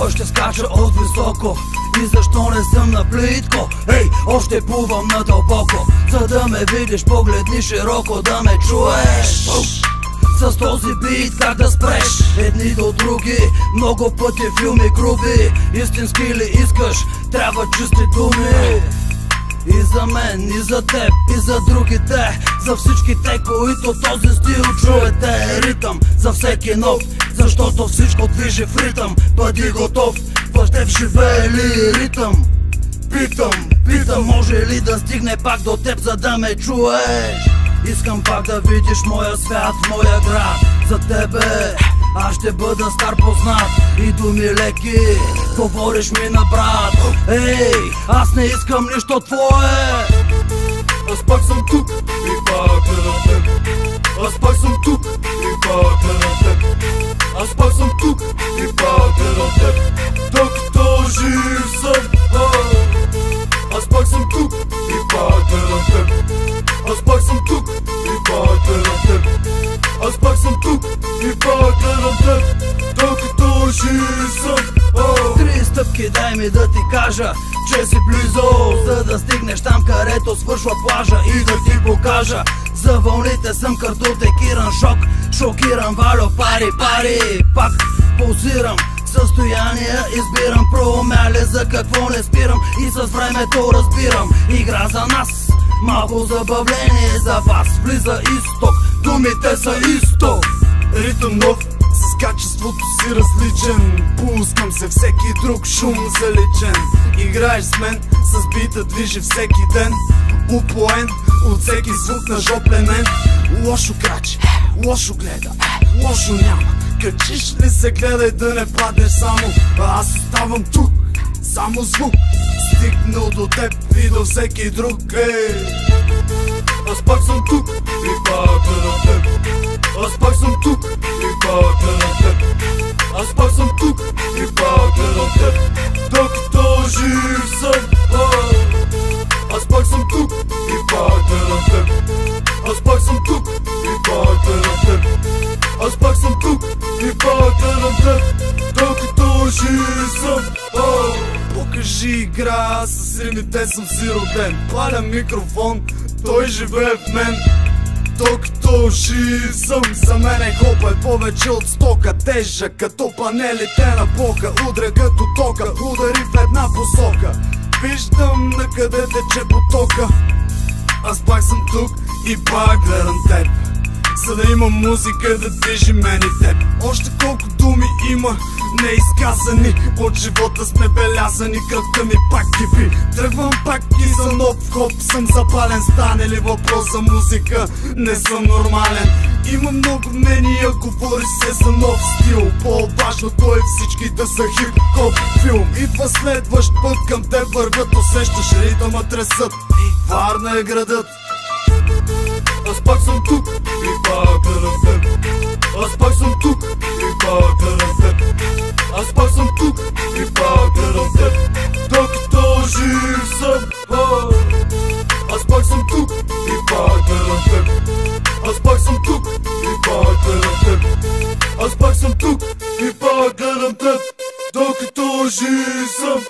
Кой ще скача от високо и защо не съм на плитко? Ей, още плувам надълбоко, за да ме видиш, погледни широко, да ме чуеш. С този бит как да спреш едни до други, много пъти филми груби. Истински ли искаш, трябва чисти думи. И за мен, и за теб, и за другите, за всички те, които този стил чуете. Ритъм за всеки нов, защото всичко движи в ритъм. Бъди готов, Плащев живее ли ритъм? Питам, може ли да стигне пак до теб, за да ме чуеш? Искам пак да видиш моя свят, моя град. За тебе аз ще бъда стар познат и думи леки, говориш ми на брат. Ей, аз не искам нищо твое. Аз пак съм тук и пак гледам теб. Аз пак съм тук и пак гледам теб. Аз пак съм тук и пак гледам теб. Докато жив съм. Аз пак съм тук и пак гледам теб. Аз пак съм тук и пак гледам теб. Аз пак съм тук и пак гледам теб. Докато жив съм. 3 стъпки дай ми да ти кажа, че си близо, за да стигнеш там, където свършва плажа, и да ти покажа. За вълните съм картотекиран шок, шокиран, валю пари. Пак позирам, състояния избирам, проумяли за какво не спирам и с времето разбирам. Игра за нас, малко забавление за вас. Влиза изток, думите са изток. Ритъм нов, с качеството си различен. Пускам се, всеки друг шум заличен. Играеш с мен, с бита движи всеки ден. Упоен от всеки звук на жопленен. Лошо краче, лошо гледа, лошо няма. Качиш ли се, гледай да не паднеш само. Аз оставам тук, само звук стигнал до теб и до всеки друг. Аз пак съм тук и пак гледам теб. Аз пак съм тук и пак гледам теб. Аз пак съм тук и пак гледам теб. Докато жив съм. Аз пак съм тук и пак гледам теб. Аз пак съм тук и пак гледам теб. Аз пак съм тук и пак гледам теб. Докато жив съм. Покажи игра, с римите съм си роден. Паля микрофон, той живее в мен. Докато жив съм, за мен хопа е повече от стока. Тежък като панелите на блока, удря като тока, удари в една посока. Виждам на къде тече потока. Аз пак съм тук и пак гледам теб, за да има музика да движи мен и теб. Още колко думи има неизказани, от живота сме белязани, кръвта ми пак кипи. Тръгвам пак и за нов хоп съм запален. Стане ли въпрос за музика, не съм нормален. Има много мнения, говори се за нов стил. По-важното е всички да са хип-хоп филм. Идва следващ път, към те вървят, усещаш ритъма тресът. Варна е градът. Аз пак съм тук и пак гледам теб. Аз пак съм тук и пак гледам теб. Аз пак съм тук и пак гледам теб. Докато жив съм. Аз пак съм тук и пак гледам теб. Аз пак съм тук и пак гледам теб. Аз пак съм тук и пак гледам теб. Докато жив съм.